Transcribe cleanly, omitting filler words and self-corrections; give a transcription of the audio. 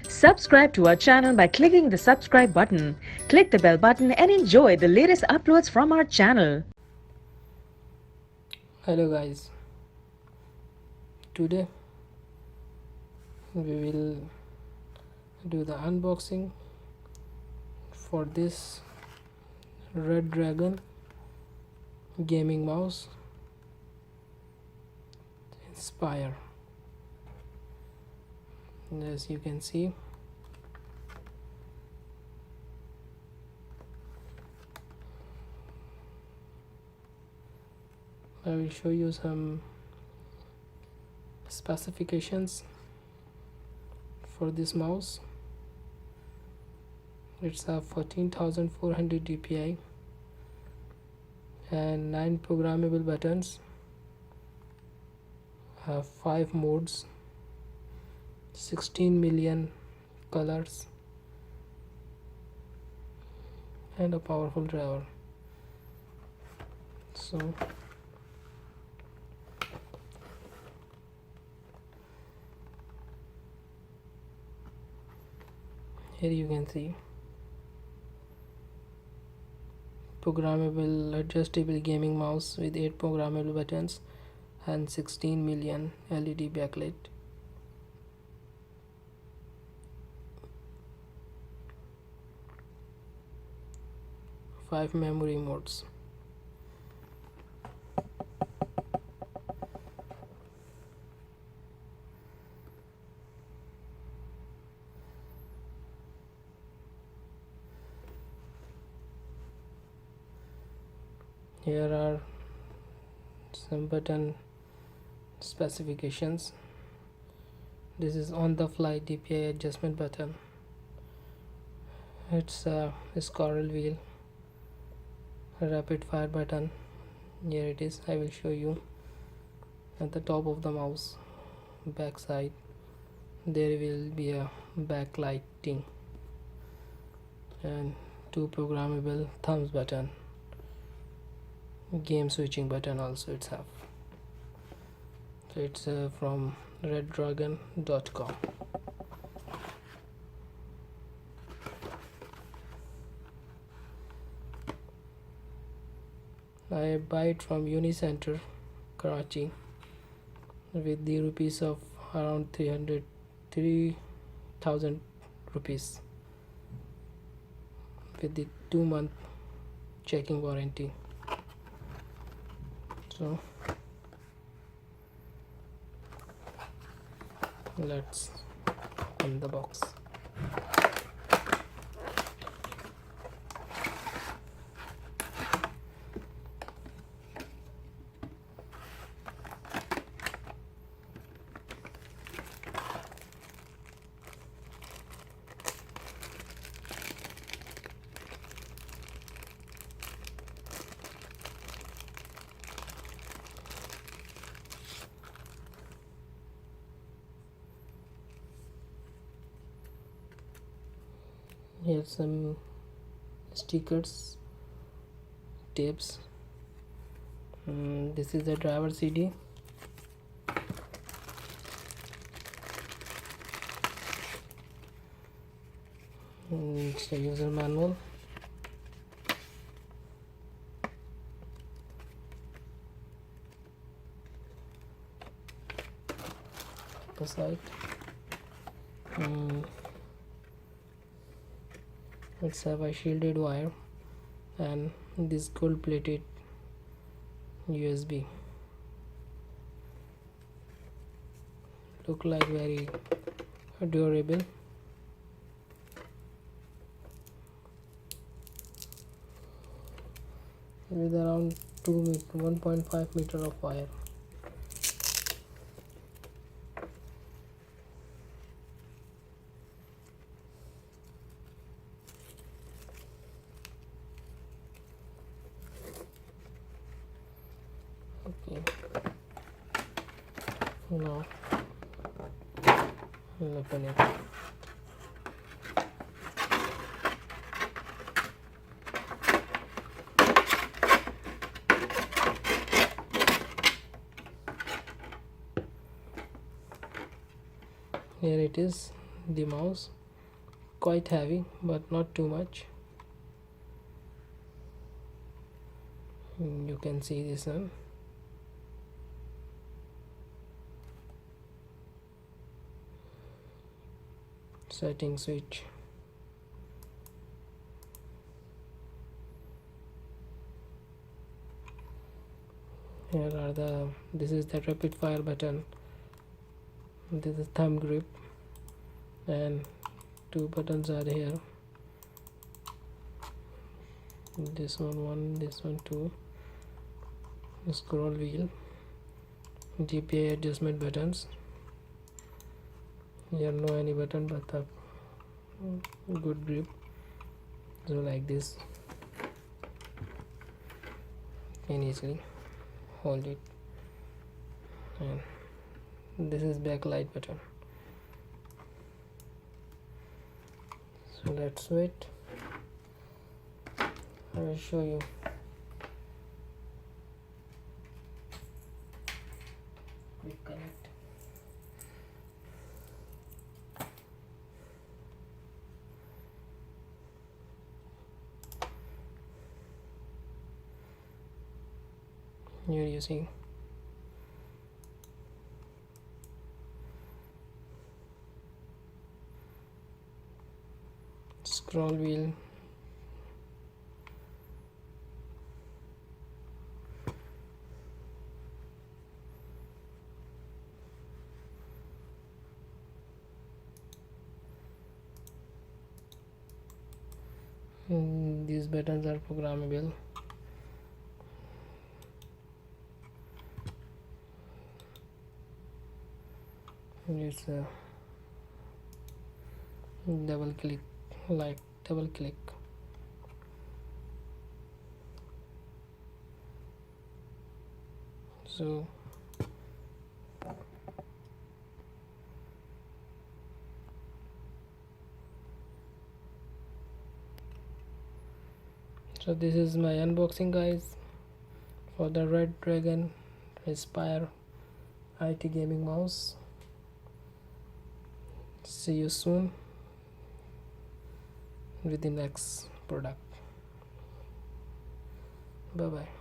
Subscribe to our channel by clicking the subscribe button. Click the bell button and enjoy the latest uploads from our channel. Hello guys, today we will do the unboxing for this Redragon gaming mouse Inspire. As you can see, I will show you some specifications for this mouse. It's a 14,400 DPI and 9 programmable buttons, 5 modes, 16 million colors, and a powerful driver. So here you can see programmable adjustable gaming mouse with 8 programmable buttons and 16 million LED backlight. Five memory modes. Here are some button specifications. This is on the fly DPI adjustment button. It's a scroll wheel, a rapid fire button. Here it is. I will show you. At the top of the mouse back side there will be a backlighting and 2 programmable thumbs button, game switching button also it's have. So it's from redragon.com. I buy it from Unicenter, Karachi, with the rupees of around 3,000 rupees with the 2-month checking warranty. So let's open the box. Here's some stickers, tapes. This is the driver CD. It's a user manual. The site. Let's have a shielded wire and this gold plated USB. Look like very durable. With around 1.5 meter of wire. Okay, now we'll open it. Here it is. the mouse, quite heavy but not too much. You can see this one. Setting switch. Here are this is the rapid fire button, this is thumb grip, and two buttons are here, this one, this one two. Scroll wheel, DPI adjustment buttons. Here no any button but the good grip, so like this can easily hold it. And this is backlight button. So let's wait, I will show you. Quick connect. Here you see scroll wheel, these buttons are programmable. It's a double click, like double click. So this is my unboxing, guys, for the Redragon Inspire IT gaming mouse. See you soon with the next product. Bye bye.